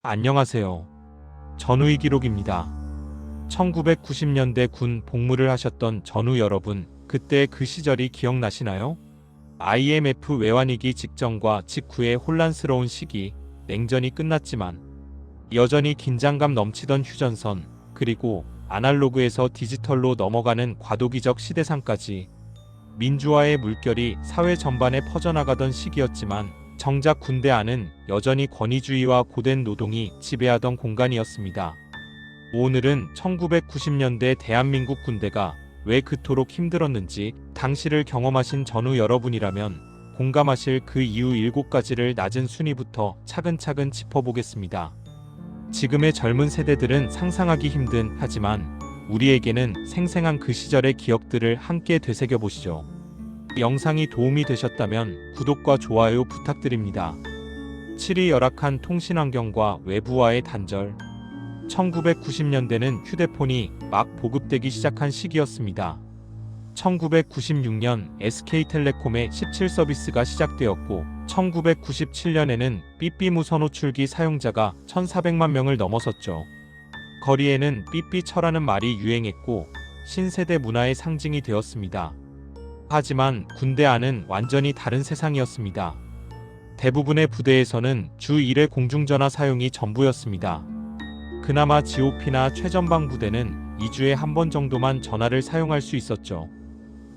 안녕하세요. 전우의 기록입니다. 1990년대 군 복무를 하셨던 전우 여러분, 그때 그 시절이 기억나시나요? IMF 외환위기 직전과 직후의 혼란스러운 시기, 냉전이 끝났지만 여전히 긴장감 넘치던 휴전선, 그리고 아날로그에서 디지털로 넘어가는 과도기적 시대상까지 민주화의 물결이 사회 전반에 퍼져나가던 시기였지만 정작 군대 안은 여전히 권위주의와 고된 노동이 지배하던 공간이었습니다. 오늘은 1990년대 대한민국 군대가 왜 그토록 힘들었는지 당시를 경험하신 전후 여러분이라면 공감하실 그 이유 7가지를 낮은 순위부터 차근차근 짚어보겠습니다. 지금의 젊은 세대들은 상상하기 힘든 하지만 우리에게는 생생한 그 시절의 기억들을 함께 되새겨보시죠. 영상이 도움이 되셨다면 구독과 좋아요 부탁드립니다. 7위 열악한 통신환경과 외부와의 단절. 1990년대는 휴대폰이 막 보급되기 시작한 시기였습니다. 1996년 SK텔레콤의 17 서비스가 시작되었고 1997년에는 삐삐무 선호출기 사용자가 1,400만 명을 넘어섰죠. 거리에는 삐삐처라는 말이 유행했고 신세대 문화의 상징이 되었습니다. 하지만 군대 안은 완전히 다른 세상이었습니다. 대부분의 부대에서는 주 1회 공중전화 사용이 전부였습니다. 그나마 GOP나 최전방 부대는 2주에 한 번 정도만 전화를 사용할 수 있었죠.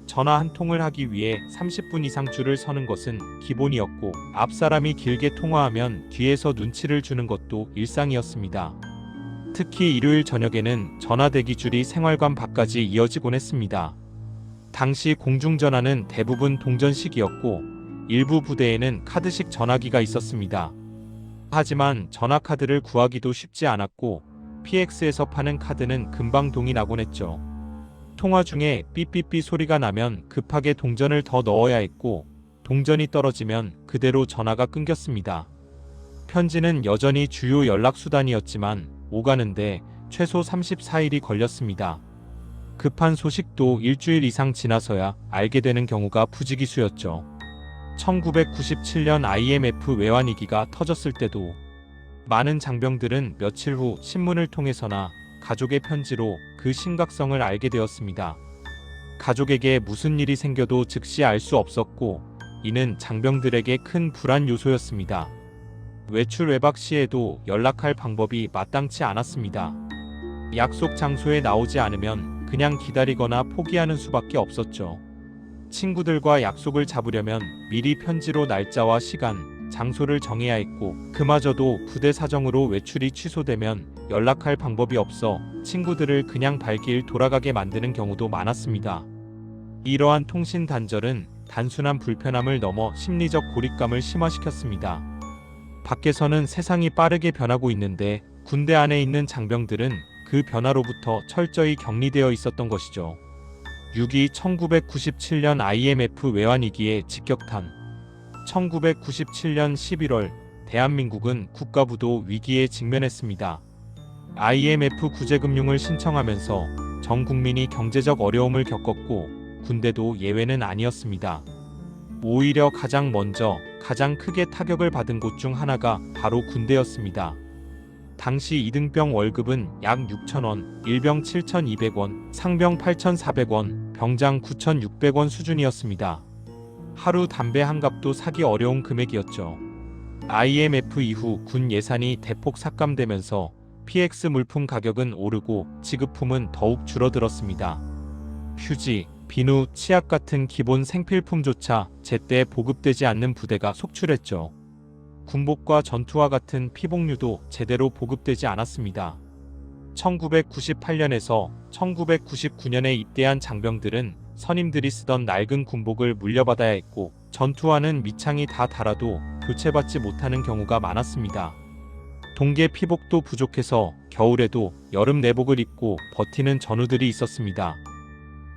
전화 한 통을 하기 위해 30분 이상 줄을 서는 것은 기본이었고 앞 사람이 길게 통화하면 뒤에서 눈치를 주는 것도 일상이었습니다. 특히 일요일 저녁에는 전화 대기 줄이 생활관 밖까지 이어지곤 했습니다. 당시 공중전화는 대부분 동전식이었고 일부 부대에는 카드식 전화기가 있었습니다. 하지만 전화카드를 구하기도 쉽지 않았고 PX에서 파는 카드는 금방 동이 나곤 했죠. 통화 중에 삐삐삐 소리가 나면 급하게 동전을 더 넣어야 했고 동전이 떨어지면 그대로 전화가 끊겼습니다. 편지는 여전히 주요 연락수단이었지만 오가는데 최소 34일이 걸렸습니다. 급한 소식도 일주일 이상 지나서야 알게 되는 경우가 부지기수였죠. 1997년 IMF 외환위기가 터졌을 때도 많은 장병들은 며칠 후 신문을 통해서나 가족의 편지로 그 심각성을 알게 되었습니다. 가족에게 무슨 일이 생겨도 즉시 알 수 없었고 이는 장병들에게 큰 불안 요소였습니다. 외출 외박 시에도 연락할 방법이 마땅치 않았습니다. 약속 장소에 나오지 않으면 그냥 기다리거나 포기하는 수밖에 없었죠. 친구들과 약속을 잡으려면 미리 편지로 날짜와 시간, 장소를 정해야 했고 그마저도 부대 사정으로 외출이 취소되면 연락할 방법이 없어 친구들을 그냥 발길 돌아가게 만드는 경우도 많았습니다. 이러한 통신 단절은 단순한 불편함을 넘어 심리적 고립감을 심화시켰습니다. 밖에서는 세상이 빠르게 변하고 있는데 군대 안에 있는 장병들은 그 변화로부터 철저히 격리되어 있었던 것이죠. 6위 1997년 IMF 외환위기의 직격탄. 1997년 11월 대한민국은 국가부도 위기에 직면했습니다. IMF 구제금융을 신청하면서 전 국민이 경제적 어려움을 겪었고 군대도 예외는 아니었습니다. 오히려 가장 먼저 가장 크게 타격을 받은 곳 중 하나가 바로 군대였습니다. 당시 이등병 월급은 약 6,000원, 일병 7,200원, 상병 8,400원, 병장 9,600원 수준이었습니다. 하루 담배 한 갑도 사기 어려운 금액이었죠. IMF 이후 군 예산이 대폭 삭감되면서 PX 물품 가격은 오르고 지급품은 더욱 줄어들었습니다. 휴지, 비누, 치약 같은 기본 생필품조차 제때 보급되지 않는 부대가 속출했죠. 군복과 전투화 같은 피복류도 제대로 보급되지 않았습니다. 1998년에서 1999년에 입대한 장병들은 선임들이 쓰던 낡은 군복을 물려받아야 했고 전투화는 밑창이 다 닳아도 교체받지 못하는 경우가 많았습니다. 동계 피복도 부족해서 겨울에도 여름 내복을 입고 버티는 전우들이 있었습니다.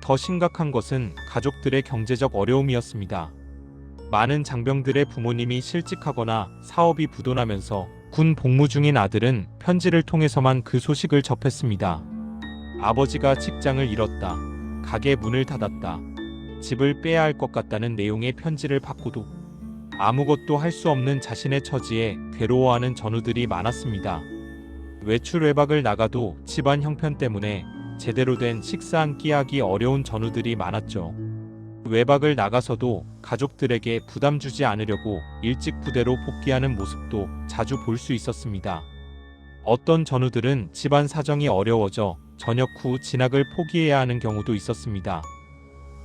더 심각한 것은 가족들의 경제적 어려움이었습니다. 많은 장병들의 부모님이 실직하거나 사업이 부도나면서 군 복무 중인 아들은 편지를 통해서만 그 소식을 접했습니다. 아버지가 직장을 잃었다. 가게 문을 닫았다. 집을 빼야 할 것 같다는 내용의 편지를 받고도 아무것도 할 수 없는 자신의 처지에 괴로워하는 전우들이 많았습니다. 외출 외박을 나가도 집안 형편 때문에 제대로 된 식사 한 끼 하기 어려운 전우들이 많았죠. 외박을 나가서도 가족들에게 부담 주지 않으려고 일찍 부대로 복귀하는 모습도 자주 볼 수 있었습니다. 어떤 전우들은 집안 사정이 어려워져 전역 후 진학을 포기해야 하는 경우도 있었습니다.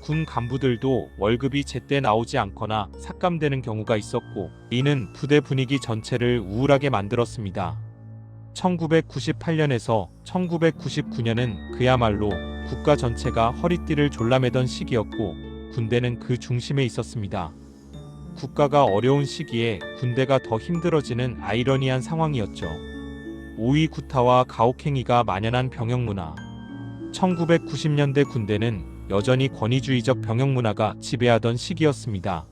군 간부들도 월급이 제때 나오지 않거나 삭감되는 경우가 있었고, 이는 부대 분위기 전체를 우울하게 만들었습니다. 1998년에서 1999년은 그야말로 국가 전체가 허리띠를 졸라매던 시기였고, 군대는 그 중심에 있었습니다. 국가가 어려운 시기에 군대가 더 힘들어지는 아이러니한 상황이었죠. 오이 구타와 가혹행위가 만연한 병역문화. 1990년대 군대는 여전히 권위주의적 병역문화가 지배하던 시기였습니다.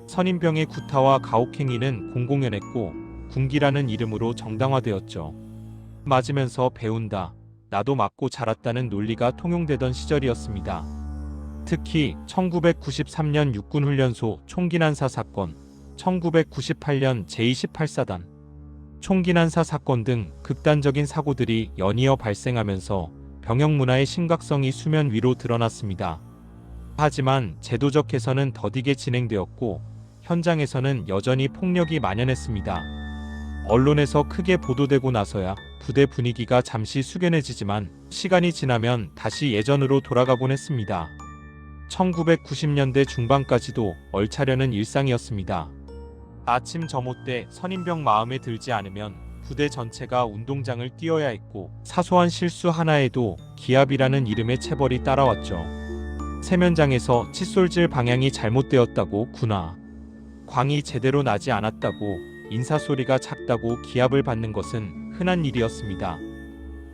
선임병의 구타와 가혹행위는 공공연했고 군기라는 이름으로 정당화되었죠. 맞으면서 배운다, 나도 맞고 자랐다는 논리가 통용되던 시절이었습니다. 특히 1993년 육군훈련소 총기난사 사건, 1998년 제28사단 총기난사 사건 등 극단적인 사고들이 연이어 발생하면서 병역 문화의 심각성이 수면 위로 드러났습니다. 하지만 제도적 개선은 더디게 진행되었고 현장에서는 여전히 폭력이 만연했습니다. 언론에서 크게 보도되고 나서야 부대 분위기가 잠시 숙연해지지만 시간이 지나면 다시 예전으로 돌아가곤 했습니다. 1990년대 중반까지도 얼차려는 일상이었습니다. 아침 점호 때 선임병 마음에 들지 않으면 부대 전체가 운동장을 뛰어야 했고 사소한 실수 하나에도 기압이라는 이름의 체벌이 따라왔죠. 세면장에서 칫솔질 방향이 잘못되었다고 군화, 광이 제대로 나지 않았다고, 인사소리가 작다고 기압을 받는 것은 흔한 일이었습니다.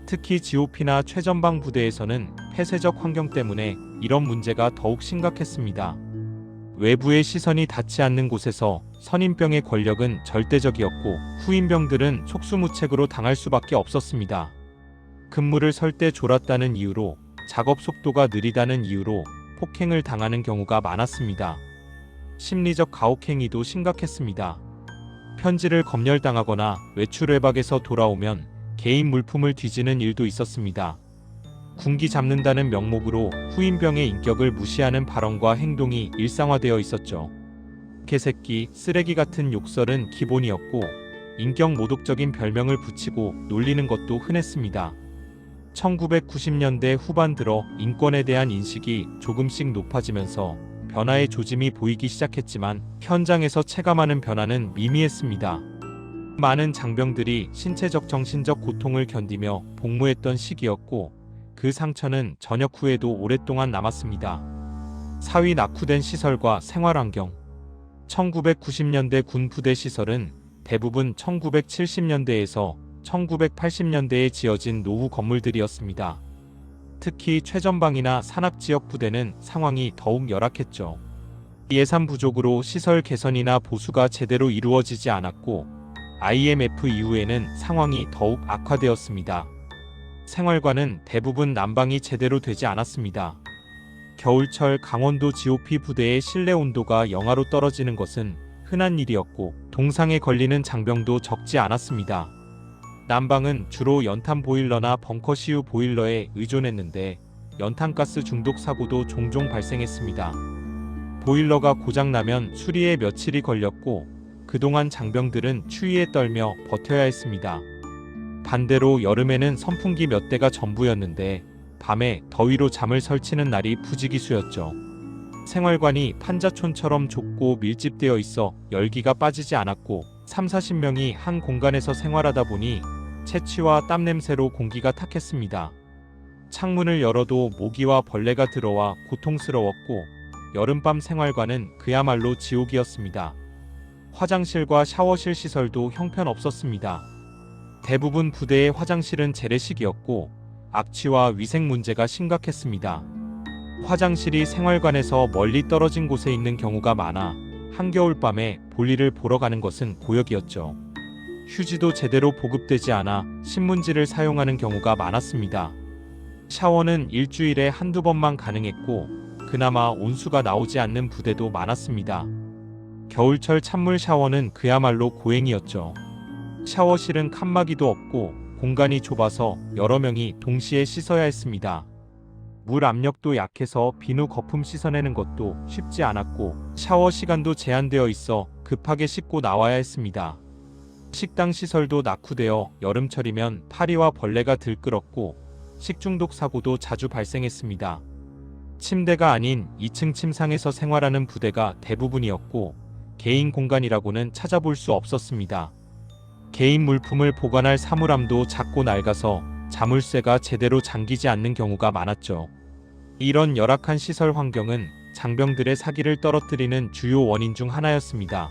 특히 GOP나 최전방 부대에서는 폐쇄적 환경 때문에 이런 문제가 더욱 심각했습니다. 외부의 시선이 닿지 않는 곳에서 선임병의 권력은 절대적이었고 후임병들은 속수무책으로 당할 수밖에 없었습니다. 근무를 설 때 졸았다는 이유로, 작업 속도가 느리다는 이유로 폭행을 당하는 경우가 많았습니다. 심리적 가혹행위도 심각했습니다. 편지를 검열당하거나 외출 외박에서 돌아오면 개인 물품을 뒤지는 일도 있었습니다. 군기 잡는다는 명목으로 후임병의 인격을 무시하는 발언과 행동이 일상화되어 있었죠. 개새끼, 쓰레기 같은 욕설은 기본이었고 인격 모독적인 별명을 붙이고 놀리는 것도 흔했습니다. 1990년대 후반 들어 인권에 대한 인식이 조금씩 높아지면서 변화의 조짐이 보이기 시작했지만 현장에서 체감하는 변화는 미미했습니다. 많은 장병들이 신체적 정신적 고통을 견디며 복무했던 시기였고 그 상처는 전역 후에도 오랫동안 남았습니다. 사위 낙후된 시설과 생활환경. 1990년대 군 부대 시설은 대부분 1970년대에서 1980년대에 지어진 노후 건물들이었습니다. 특히 최전방이나 산악지역 부대는 상황이 더욱 열악했죠. 예산 부족으로 시설 개선이나 보수가 제대로 이루어지지 않았고 IMF 이후에는 상황이 더욱 악화되었습니다. 생활관은 대부분 난방이 제대로 되지 않았습니다. 겨울철 강원도 GOP 부대의 실내 온도가 영하로 떨어지는 것은 흔한 일이었고 동상에 걸리는 장병도 적지 않았습니다. 난방은 주로 연탄 보일러나 벙커시유 보일러에 의존했는데 연탄가스 중독 사고도 종종 발생했습니다. 보일러가 고장나면 수리에 며칠이 걸렸고 그동안 장병들은 추위에 떨며 버텨야 했습니다. 반대로 여름에는 선풍기 몇 대가 전부였는데 밤에 더위로 잠을 설치는 날이 부지기수였죠. 생활관이 판자촌처럼 좁고 밀집되어 있어 열기가 빠지지 않았고 30-40명이 한 공간에서 생활하다 보니 채취와 땀 냄새로 공기가 탁했습니다. 창문을 열어도 모기와 벌레가 들어와 고통스러웠고 여름밤 생활관은 그야말로 지옥이었습니다. 화장실과 샤워실 시설도 형편없었습니다. 대부분 부대의 화장실은 재래식이었고 악취와 위생 문제가 심각했습니다. 화장실이 생활관에서 멀리 떨어진 곳에 있는 경우가 많아 한겨울밤에 볼일을 보러 가는 것은 고역이었죠. 휴지도 제대로 보급되지 않아 신문지를 사용하는 경우가 많았습니다. 샤워는 일주일에 한두 번만 가능했고 그나마 온수가 나오지 않는 부대도 많았습니다. 겨울철 찬물 샤워는 그야말로 고행이었죠. 샤워실은 칸막이도 없고 공간이 좁아서 여러 명이 동시에 씻어야 했습니다. 물 압력도 약해서 비누 거품 씻어내는 것도 쉽지 않았고 샤워 시간도 제한되어 있어 급하게 씻고 나와야 했습니다. 식당 시설도 낙후되어 여름철이면 파리와 벌레가 들끓었고 식중독 사고도 자주 발생했습니다. 침대가 아닌 2층 침상에서 생활하는 부대가 대부분이었고 개인 공간이라고는 찾아볼 수 없었습니다. 개인 물품을 보관할 사물함도 작고 낡아서 자물쇠가 제대로 잠기지 않는 경우가 많았죠. 이런 열악한 시설 환경은 장병들의 사기를 떨어뜨리는 주요 원인 중 하나였습니다.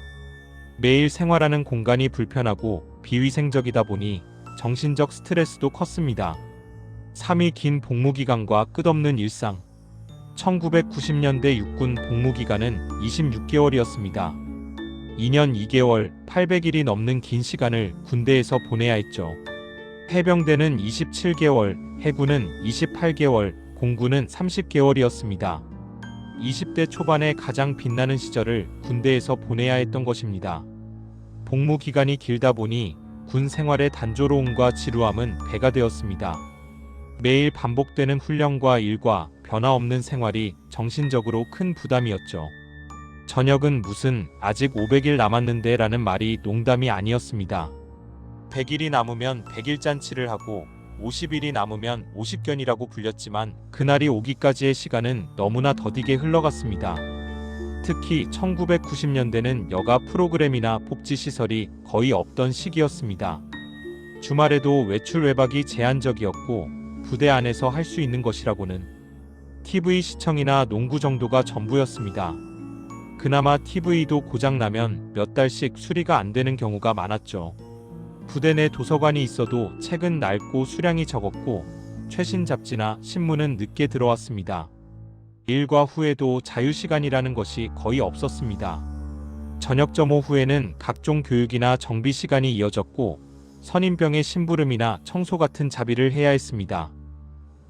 매일 생활하는 공간이 불편하고 비위생적이다 보니 정신적 스트레스도 컸습니다. 3이 긴 복무기간과 끝없는 일상. 1990년대 육군 복무기간은 26개월이었습니다. 2년 2개월, 800일이 넘는 긴 시간을 군대에서 보내야 했죠. 해병대는 27개월, 해군은 28개월, 공군은 30개월이었습니다. 20대 초반에 가장 빛나는 시절을 군대에서 보내야 했던 것입니다. 복무 기간이 길다 보니 군 생활의 단조로움과 지루함은 배가 되었습니다. 매일 반복되는 훈련과 일과 변화 없는 생활이 정신적으로 큰 부담이었죠. 저녁은 무슨 아직 500일 남았는데 라는 말이 농담이 아니었습니다. 100일이 남으면 100일 잔치를 하고 50일이 남으면 50견이라고 불렸지만 그날이 오기까지의 시간은 너무나 더디게 흘러갔습니다. 특히 1990년대는 여가 프로그램이나 복지시설이 거의 없던 시기였습니다. 주말에도 외출 외박이 제한적이었고 부대 안에서 할 수 있는 것이라고는 TV 시청이나 농구 정도가 전부였습니다. 그나마 TV도 고장나면 몇 달씩 수리가 안 되는 경우가 많았죠. 부대 내 도서관이 있어도 책은 낡고 수량이 적었고 최신 잡지나 신문은 늦게 들어왔습니다. 일과 후에도 자유시간이라는 것이 거의 없었습니다. 저녁 점호 후에는 각종 교육이나 정비 시간이 이어졌고 선임병의 심부름이나 청소 같은 자비를 해야 했습니다.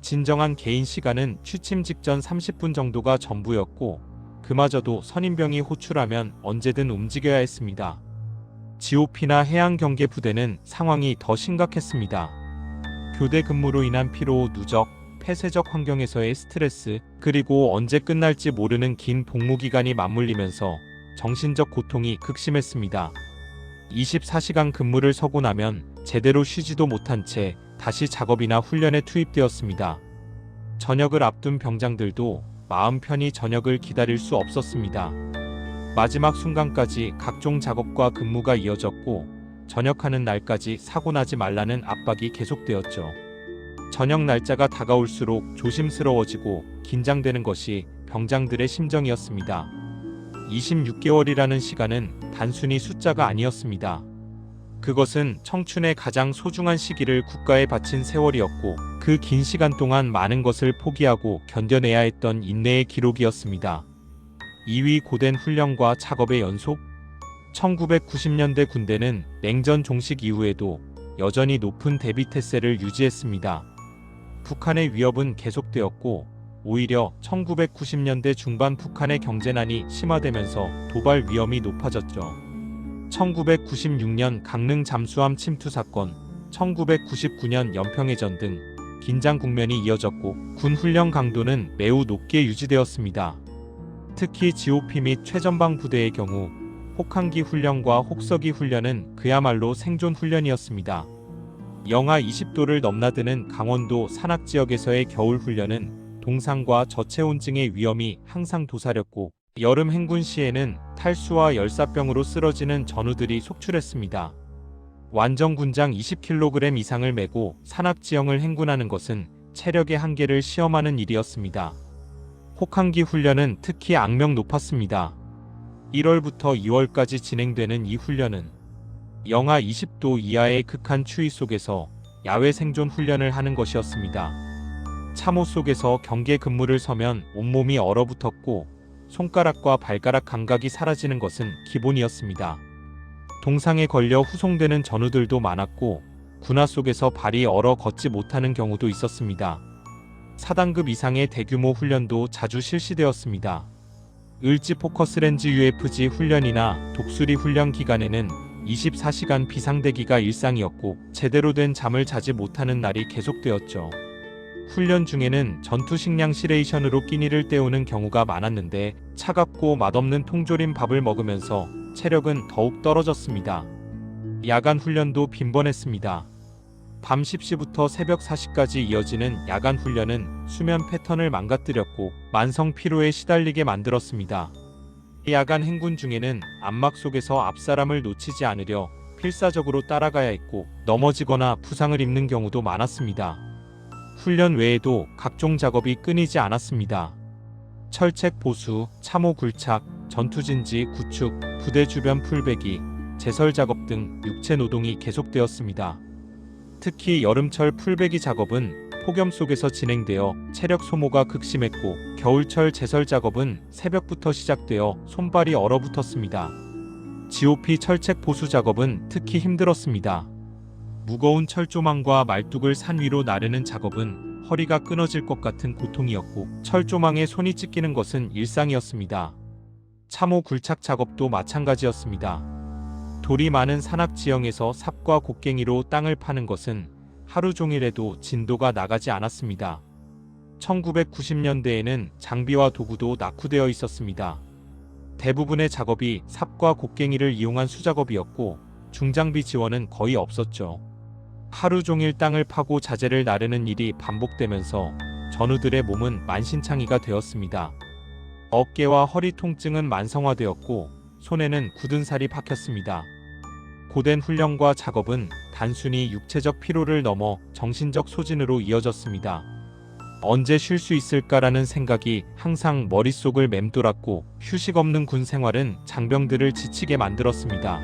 진정한 개인 시간은 취침 직전 30분 정도가 전부였고 그마저도 선임병이 호출하면 언제든 움직여야 했습니다. GOP나 해양경계 부대는 상황이 더 심각했습니다. 교대 근무로 인한 피로, 누적, 폐쇄적 환경에서의 스트레스, 그리고 언제 끝날지 모르는 긴 복무기간이 맞물리면서 정신적 고통이 극심했습니다. 24시간 근무를 서고 나면 제대로 쉬지도 못한 채 다시 작업이나 훈련에 투입되었습니다. 저녁을 앞둔 병장들도 마음 편히 저녁을 기다릴 수 없었습니다. 마지막 순간까지 각종 작업과 근무가 이어졌고 전역하는 날까지 사고 나지 말라는 압박이 계속되었죠. 저녁 날짜가 다가올수록 조심스러워지고 긴장되는 것이 병장들의 심정이었습니다. 26개월이라는 시간은 단순히 숫자가 아니었습니다. 그것은 청춘의 가장 소중한 시기를 국가에 바친 세월이었고 그 긴 시간 동안 많은 것을 포기하고 견뎌내야 했던 인내의 기록이었습니다. 2위 고된 훈련과 작업의 연속. 1990년대 군대는 냉전 종식 이후에도 여전히 높은 대비 태세를 유지했습니다. 북한의 위협은 계속되었고 오히려 1990년대 중반 북한의 경제난이 심화되면서 도발 위험이 높아졌죠. 1996년 강릉 잠수함 침투 사건, 1999년 연평해전 등 긴장 국면이 이어졌고 군 훈련 강도는 매우 높게 유지되었습니다. 특히 GOP 및 최전방 부대의 경우 혹한기 훈련과 혹서기 훈련은 그야말로 생존 훈련이었습니다. 영하 20도를 넘나드는 강원도 산악지역에서의 겨울 훈련은 동상과 저체온증의 위험이 항상 도사렸고 여름 행군 시에는 탈수와 열사병으로 쓰러지는 전우들이 속출했습니다. 완전 군장 20kg 이상을 메고 산악지형을 행군하는 것은 체력의 한계를 시험하는 일이었습니다. 혹한기 훈련은 특히 악명 높았습니다. 1월부터 2월까지 진행되는 이 훈련은 영하 20도 이하의 극한 추위 속에서 야외 생존 훈련을 하는 것이었습니다. 참호 속에서 경계 근무를 서면 온몸이 얼어붙었고 손가락과 발가락 감각이 사라지는 것은 기본이었습니다. 동상에 걸려 후송되는 전우들도 많았고 군화 속에서 발이 얼어 걷지 못하는 경우도 있었습니다. 4단급 이상의 대규모 훈련도 자주 실시되었습니다. 을지 포커스렌즈 UFG 훈련이나 독수리 훈련 기간에는 24시간 비상대기가 일상이었고 제대로 된 잠을 자지 못하는 날이 계속되었죠. 훈련 중에는 전투 식량 시레이션으로 끼니를 때우는 경우가 많았는데 차갑고 맛없는 통조림 밥을 먹으면서 체력은 더욱 떨어졌습니다. 야간 훈련도 빈번했습니다. 밤 10시부터 새벽 4시까지 이어지는 야간 훈련은 수면 패턴을 망가뜨렸고 만성 피로에 시달리게 만들었습니다. 야간 행군 중에는 암막 속에서 앞사람을 놓치지 않으려 필사적으로 따라가야 했고 넘어지거나 부상을 입는 경우도 많았습니다. 훈련 외에도 각종 작업이 끊이지 않았습니다. 철책 보수, 참호 굴착, 전투진지 구축, 부대 주변 풀베기, 제설 작업 등 육체 노동이 계속되었습니다. 특히 여름철 풀베기 작업은 폭염 속에서 진행되어 체력 소모가 극심했고 겨울철 제설 작업은 새벽부터 시작되어 손발이 얼어붙었습니다. GOP 철책 보수 작업은 특히 힘들었습니다. 무거운 철조망과 말뚝을 산 위로 나르는 작업은 허리가 끊어질 것 같은 고통이었고 철조망에 손이 찢기는 것은 일상이었습니다. 참호 굴착 작업도 마찬가지였습니다. 돌이 많은 산악 지형에서 삽과 곡괭이로 땅을 파는 것은 하루 종일 해도 진도가 나가지 않았습니다. 1990년대에는 장비와 도구도 낙후되어 있었습니다. 대부분의 작업이 삽과 곡괭이를 이용한 수작업이었고 중장비 지원은 거의 없었죠. 하루 종일 땅을 파고 자재를 나르는 일이 반복되면서 전우들의 몸은 만신창이가 되었습니다. 어깨와 허리 통증은 만성화되었고 손에는 굳은 살이 박혔습니다. 고된 훈련과 작업은 단순히 육체적 피로를 넘어 정신적 소진으로 이어졌습니다. 언제 쉴 수 있을까라는 생각이 항상 머릿속을 맴돌았고 휴식 없는 군 생활은 장병들을 지치게 만들었습니다.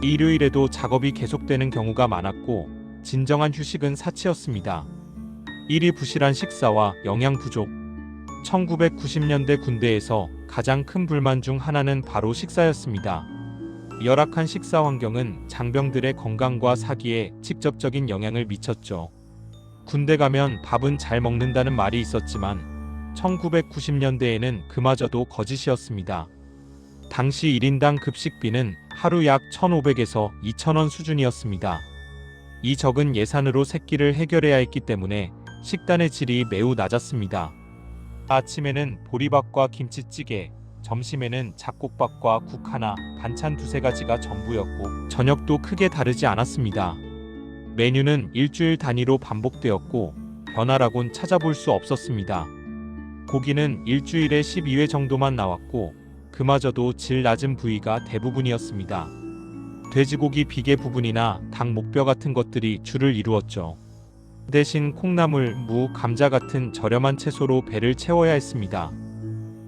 일요일에도 작업이 계속되는 경우가 많았고 진정한 휴식은 사치였습니다. 일이 부실한 식사와 영양 부족. 1990년대 군대에서 가장 큰 불만 중 하나는 바로 식사였습니다. 열악한 식사 환경은 장병들의 건강과 사기에 직접적인 영향을 미쳤죠. 군대 가면 밥은 잘 먹는다는 말이 있었지만 1990년대에는 그마저도 거짓이었습니다. 당시 1인당 급식비는 하루 약 1,500에서 2,000원 수준이었습니다. 이 적은 예산으로 새끼를 해결해야 했기 때문에 식단의 질이 매우 낮았습니다. 아침에는 보리밥과 김치찌개, 점심에는 잡곡밥과 국 하나, 반찬 두세 가지가 전부였고 저녁도 크게 다르지 않았습니다. 메뉴는 일주일 단위로 반복되었고 변화라곤 찾아볼 수 없었습니다. 고기는 일주일에 12회 정도만 나왔고 그마저도 질 낮은 부위가 대부분이었습니다. 돼지고기 비계 부분이나 닭 목뼈 같은 것들이 주를 이루었죠. 대신 콩나물, 무, 감자 같은 저렴한 채소로 배를 채워야 했습니다.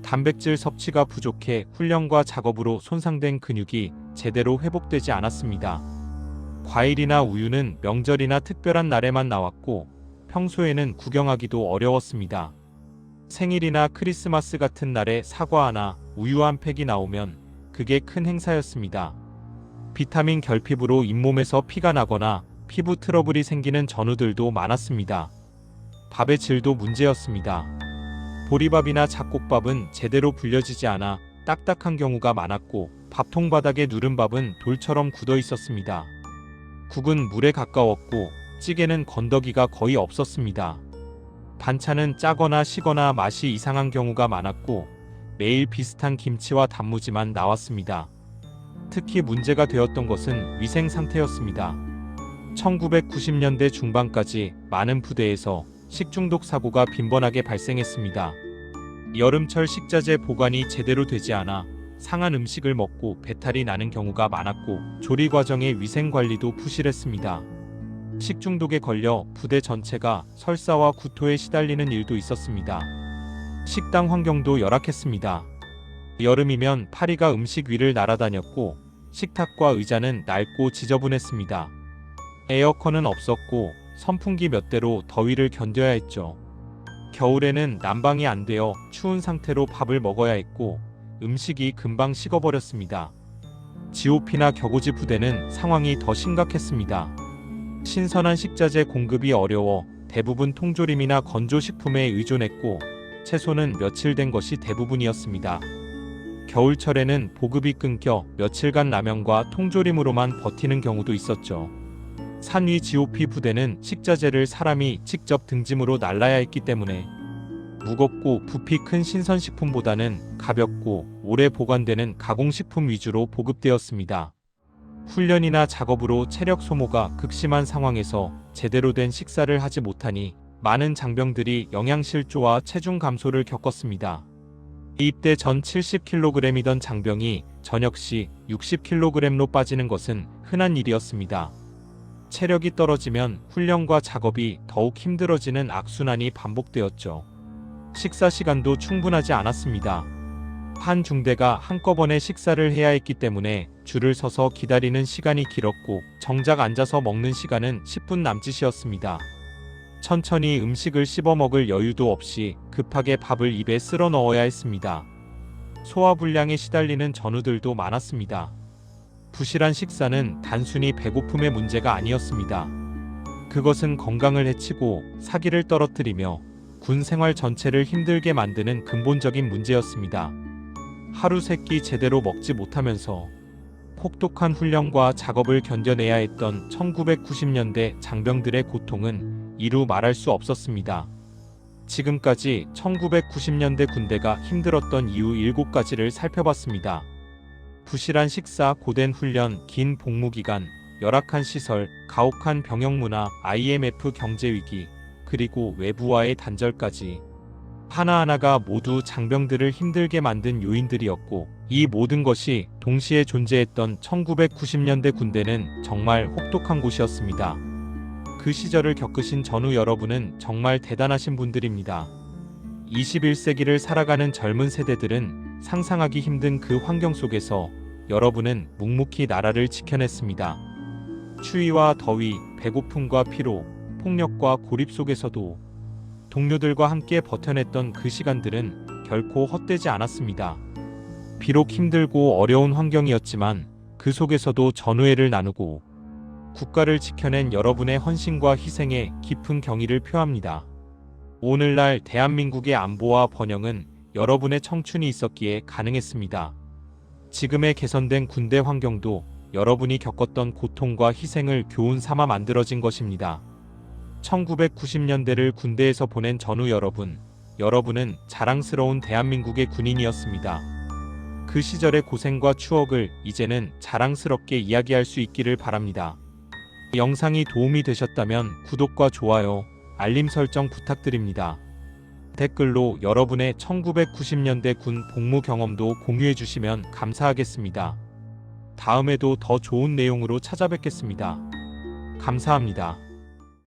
단백질 섭취가 부족해 훈련과 작업으로 손상된 근육이 제대로 회복되지 않았습니다. 과일이나 우유는 명절이나 특별한 날에만 나왔고 평소에는 구경하기도 어려웠습니다. 생일이나 크리스마스 같은 날에 사과 하나, 우유 한 팩이 나오면 그게 큰 행사였습니다. 비타민 결핍으로 잇몸에서 피가 나거나 피부 트러블이 생기는 전우들도 많았습니다. 밥의 질도 문제였습니다. 보리밥이나 잡곡밥은 제대로 불려지지 않아 딱딱한 경우가 많았고 밥통 바닥에 누른 밥은 돌처럼 굳어 있었습니다. 국은 물에 가까웠고 찌개는 건더기가 거의 없었습니다. 반찬은 짜거나 시거나 맛이 이상한 경우가 많았고 매일 비슷한 김치와 단무지만 나왔습니다. 특히 문제가 되었던 것은 위생 상태였습니다. 1990년대 중반까지 많은 부대에서 식중독 사고가 빈번하게 발생했습니다. 여름철 식자재 보관이 제대로 되지 않아 상한 음식을 먹고 배탈이 나는 경우가 많았고 조리 과정의 위생 관리도 부실했습니다. 식중독에 걸려 부대 전체가 설사와 구토에 시달리는 일도 있었습니다. 식당 환경도 열악했습니다. 여름이면 파리가 음식 위를 날아다녔고 식탁과 의자는 낡고 지저분했습니다. 에어컨은 없었고 선풍기 몇 대로 더위를 견뎌야 했죠. 겨울에는 난방이 안 되어 추운 상태로 밥을 먹어야 했고 음식이 금방 식어버렸습니다. GOP나 격오지 부대는 상황이 더 심각했습니다. 신선한 식자재 공급이 어려워 대부분 통조림이나 건조식품에 의존했고 채소는 며칠 된 것이 대부분이었습니다. 겨울철에는 보급이 끊겨 며칠간 라면과 통조림으로만 버티는 경우도 있었죠. 산위 GOP 부대는 식자재를 사람이 직접 등짐으로 날라야 했기 때문에 무겁고 부피 큰 신선식품보다는 가볍고 오래 보관되는 가공식품 위주로 보급되었습니다. 훈련이나 작업으로 체력 소모가 극심한 상황에서 제대로 된 식사를 하지 못하니 많은 장병들이 영양실조와 체중 감소를 겪었습니다. 입대 전 70kg이던 장병이 저녁 시 60kg로 빠지는 것은 흔한 일이었습니다. 체력이 떨어지면 훈련과 작업이 더욱 힘들어지는 악순환이 반복되었죠. 식사 시간도 충분하지 않았습니다. 한 중대가 한꺼번에 식사를 해야 했기 때문에 줄을 서서 기다리는 시간이 길었고 정작 앉아서 먹는 시간은 10분 남짓이었습니다. 천천히 음식을 씹어 먹을 여유도 없이 급하게 밥을 입에 쓸어 넣어야 했습니다. 소화불량에 시달리는 전우들도 많았습니다. 부실한 식사는 단순히 배고픔의 문제가 아니었습니다. 그것은 건강을 해치고 사기를 떨어뜨리며 군 생활 전체를 힘들게 만드는 근본적인 문제였습니다. 하루 세 끼 제대로 먹지 못하면서 혹독한 훈련과 작업을 견뎌내야 했던 1990년대 장병들의 고통은 이루 말할 수 없었습니다. 지금까지 1990년대 군대가 힘들었던 이유 7가지를 살펴봤습니다. 부실한 식사, 고된 훈련, 긴 복무기간, 열악한 시설, 가혹한 병역문화, IMF 경제위기, 그리고 외부와의 단절까지 하나하나가 모두 장병들을 힘들게 만든 요인들이었고, 이 모든 것이 동시에 존재했던 1990년대 군대는 정말 혹독한 곳이었습니다. 그 시절을 겪으신 전우 여러분은 정말 대단하신 분들입니다. 21세기를 살아가는 젊은 세대들은 상상하기 힘든 그 환경 속에서 여러분은 묵묵히 나라를 지켜냈습니다. 추위와 더위, 배고픔과 피로, 폭력과 고립 속에서도 동료들과 함께 버텨냈던 그 시간들은 결코 헛되지 않았습니다. 비록 힘들고 어려운 환경이었지만 그 속에서도 전우애를 나누고 국가를 지켜낸 여러분의 헌신과 희생에 깊은 경의를 표합니다. 오늘날 대한민국의 안보와 번영은 여러분의 청춘이 있었기에 가능했습니다. 지금의 개선된 군대 환경도 여러분이 겪었던 고통과 희생을 교훈 삼아 만들어진 것입니다. 1990년대를 군대에서 보낸 전우 여러분, 여러분은 자랑스러운 대한민국의 군인이었습니다. 그 시절의 고생과 추억을 이제는 자랑스럽게 이야기할 수 있기를 바랍니다. 영상이 도움이 되셨다면 구독과 좋아요, 알림 설정 부탁드립니다. 댓글로 여러분의 1990년대 군 복무 경험도 공유해 주시면 감사하겠습니다. 다음에도 더 좋은 내용으로 찾아뵙겠습니다. 감사합니다.